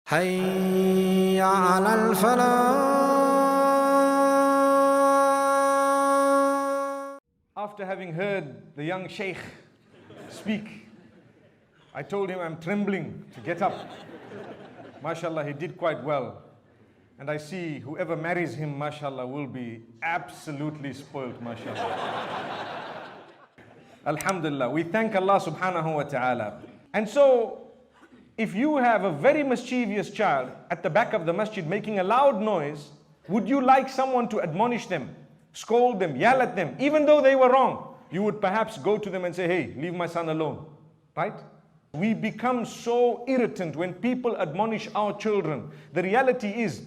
حي على الفلاح. After having heard the young sheikh speak, I told him I'm trembling to get up. MashaAllah, he did quite well. And I see whoever marries him, MashaAllah, will be absolutely spoiled, MashaAllah. Alhamdulillah, we thank Allah subhanahu wa ta'ala. And so, if you have a very mischievous child at the back of the masjid making a loud noise, would you like someone to admonish them, scold them, yell at them, even though they were wrong? You would perhaps go to them and say, hey, leave my son alone, right? We become so irritant when people admonish our children. The reality is,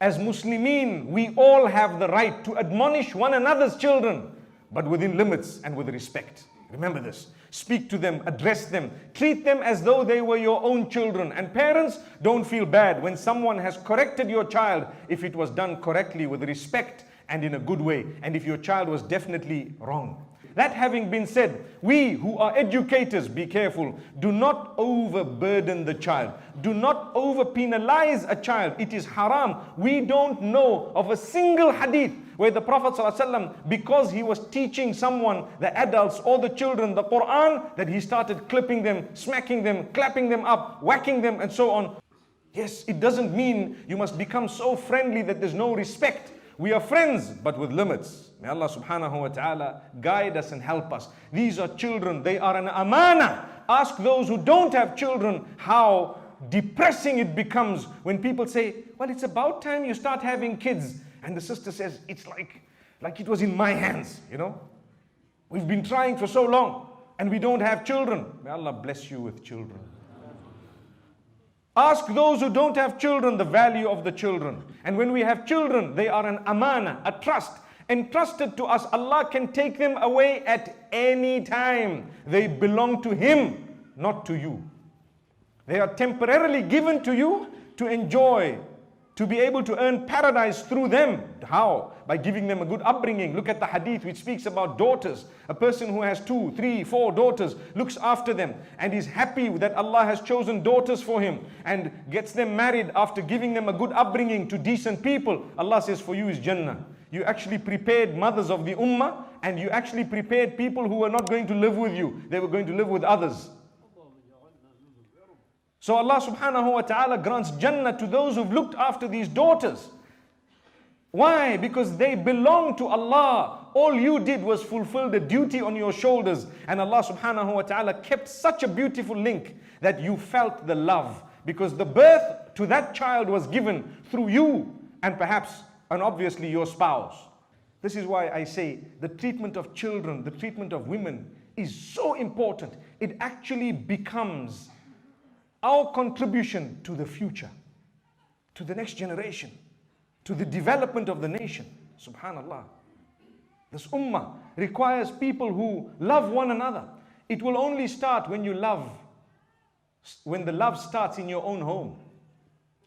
as Muslimin, we all have the right to admonish one another's children, but within limits and with respect. Remember this. Speak to them, address them, treat them as though they were your own children. And parents, don't feel bad when someone has corrected your child if it was done correctly with respect and in a good way, and if your child was definitely wrong. That having been said, we who are educators, be careful. Do not overburden the child. Do not over penalize a child. It is haram. We don't know of a single hadith where the Prophet ﷺ, because he was teaching someone, the adults or the children, the Quran, that he started clipping them, smacking them, clapping them up, whacking them and so on. Yes, it doesn't mean you must become so friendly that there's no respect. We are friends, but with limits. May Allah subhanahu wa ta'ala guide us and help us. These are children, they are an amana. Ask those who don't have children how depressing it becomes when people say, well, it's about time you start having kids. And the sister says, it's like it was in my hands, you know. We've been trying for so long and we don't have children. May Allah bless you with children. Ask those who don't have children the value of the children. And when we have children, they are an amana, a trust, entrusted to us. Allah can take them away at any time. They belong to Him, not to you. They are temporarily given to you to enjoy, to be able to earn paradise through them. How? By giving them a good upbringing. Look at the hadith which speaks about daughters. A person who has 2, 3, 4 daughters looks after them and is happy that Allah has chosen daughters for him and gets them married after giving them a good upbringing to decent people. Allah says, for you is Jannah. You actually prepared mothers of the ummah, and you actually prepared people who were not going to live with you. They were going to live with others. So Allah subhanahu wa ta'ala grants Jannah to those who've looked after these daughters. Why? Because they belong to Allah. All you did was fulfill the duty on your shoulders. And Allah subhanahu wa ta'ala kept such a beautiful link that you felt the love. Because the birth to that child was given through you and perhaps and obviously your spouse. This is why I say the treatment of children, the treatment of women is so important. It actually becomes our contribution to the future, to the next generation, to the development of the nation. Subhanallah. This ummah requires people who love one another. It will only start when you love, when the love starts in your own home.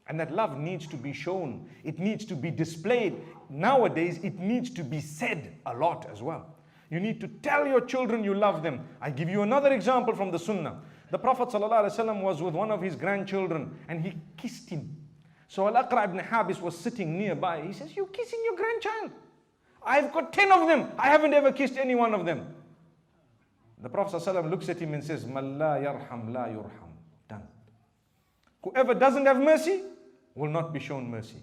And that love needs to be shown. It needs to be displayed. Nowadays, it needs to be said a lot as well. You need to tell your children you love them. I give you another example from the Sunnah. The Prophet ﷺ was with one of his grandchildren and he kissed him. So Al-Aqra ibn Habis was sitting nearby. He says, you're kissing your grandchild. I've got 10 of them. I haven't ever kissed any one of them. The Prophet ﷺ looks at him and says, Man la yarham la yurham. Done. Whoever doesn't have mercy will not be shown mercy.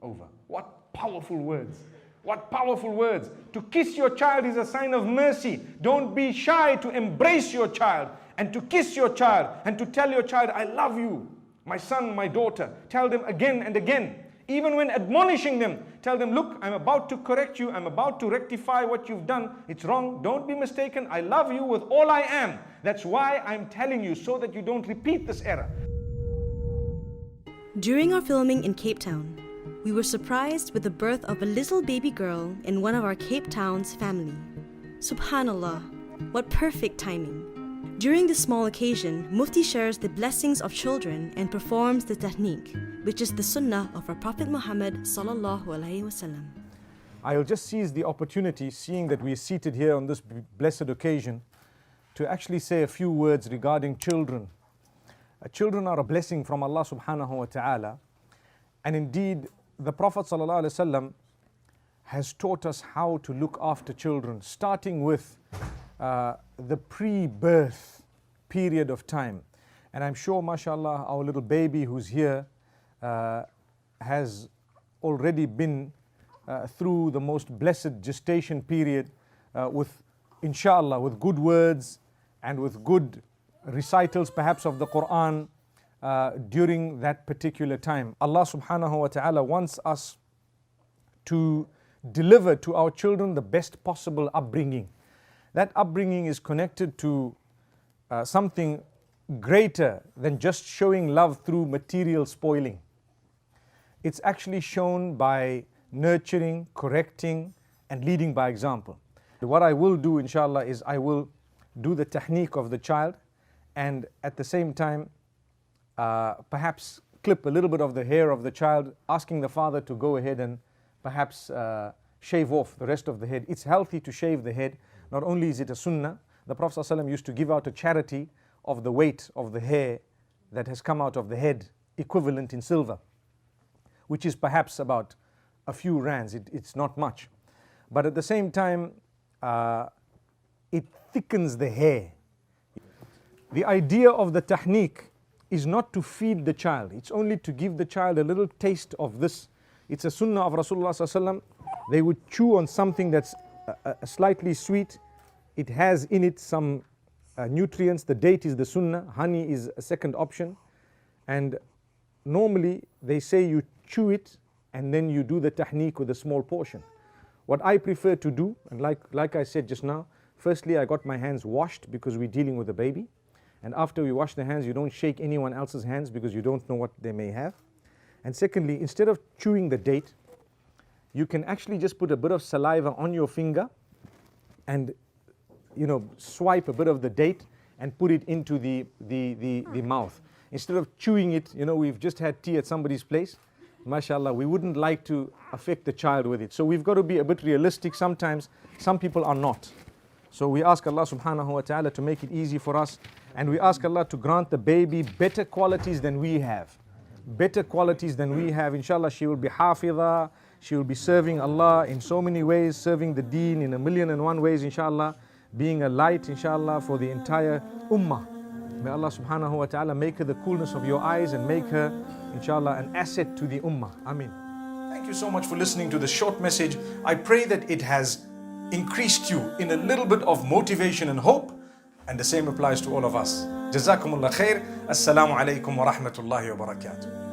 Over. What powerful words. What powerful words. To kiss your child is a sign of mercy. Don't be shy to embrace your child and to kiss your child and to tell your child, I love you, my son, my daughter. Tell them again and again. Even when admonishing them, tell them, look, I'm about to correct you. I'm about to rectify what you've done. It's wrong. Don't be mistaken. I love you with all I am. That's why I'm telling you, so that you don't repeat this error. During our filming in Cape Town, we were surprised with the birth of a little baby girl in one of our Cape Town's family. Subhanallah, what perfect timing. During this small occasion, Mufti shares the blessings of children and performs the tahniq, which is the sunnah of our Prophet Muhammad sallallahu alaihi wasallam. I'll just seize the opportunity, seeing that we're seated here on this blessed occasion, to actually say a few words regarding children. Children are a blessing from Allah subhanahu wa ta'ala. And indeed, the Prophet sallallahu alaihi wasallam has taught us how to look after children, starting with the pre-birth period of time. And I'm sure, mashallah, our little baby who's here has already been through the most blessed gestation period with, inshallah, with good words and with good recitals perhaps of the Quran during that particular time. Allah subhanahu wa ta'ala wants us to deliver to our children the best possible upbringing. That upbringing is connected to something greater than just showing love through material spoiling. It's actually shown by nurturing, correcting, and leading by example. What I will do, inshallah, is I will do the tahniq of the child, and at the same time perhaps clip a little bit of the hair of the child, asking the father to go ahead and perhaps shave off the rest of the head. It's healthy to shave the head. Not only is it a sunnah, the Prophet ﷺ used to give out a charity of the weight of the hair that has come out of the head, equivalent in silver, which is perhaps about a few rands. It's not much. But at the same time, it thickens the hair. The idea of the tahniq is not to feed the child. It's only to give the child a little taste of this. It's a sunnah of Rasulullah ﷺ. They would chew on something that's slightly sweet. It has in it some nutrients. The date is the sunnah. Honey is a second option. And normally they say you chew it and then you do the tahniq with a small portion. What I prefer to do, and like I said just now, firstly I got my hands washed because we're dealing with a baby. And after we wash the hands, you don't shake anyone else's hands because you don't know what they may have. And secondly, instead of chewing the date, you can actually just put a bit of saliva on your finger and, you know, swipe a bit of the date and put it into the mouth. Instead of chewing it, you know, we've just had tea at somebody's place. MashaAllah, we wouldn't like to affect the child with it. So we've got to be a bit realistic. Sometimes some people are not. So we ask Allah subhanahu wa ta'ala to make it easy for us. And we ask Allah to grant the baby better qualities than we have. Better qualities than we have. Inshallah, she will be hafidha. She will be serving Allah in so many ways, serving the deen in 1,000,001 ways, inshallah. Being a light, inshallah, for the entire ummah. May Allah subhanahu wa ta'ala make her the coolness of your eyes and make her, inshallah, an asset to the ummah. Ameen. Thank you so much for listening to this short message. I pray that it has increased you in a little bit of motivation and hope. And the same applies to all of us. Jazakumullah khair. Assalamu alaikum wa rahmatullahi wa barakatuh.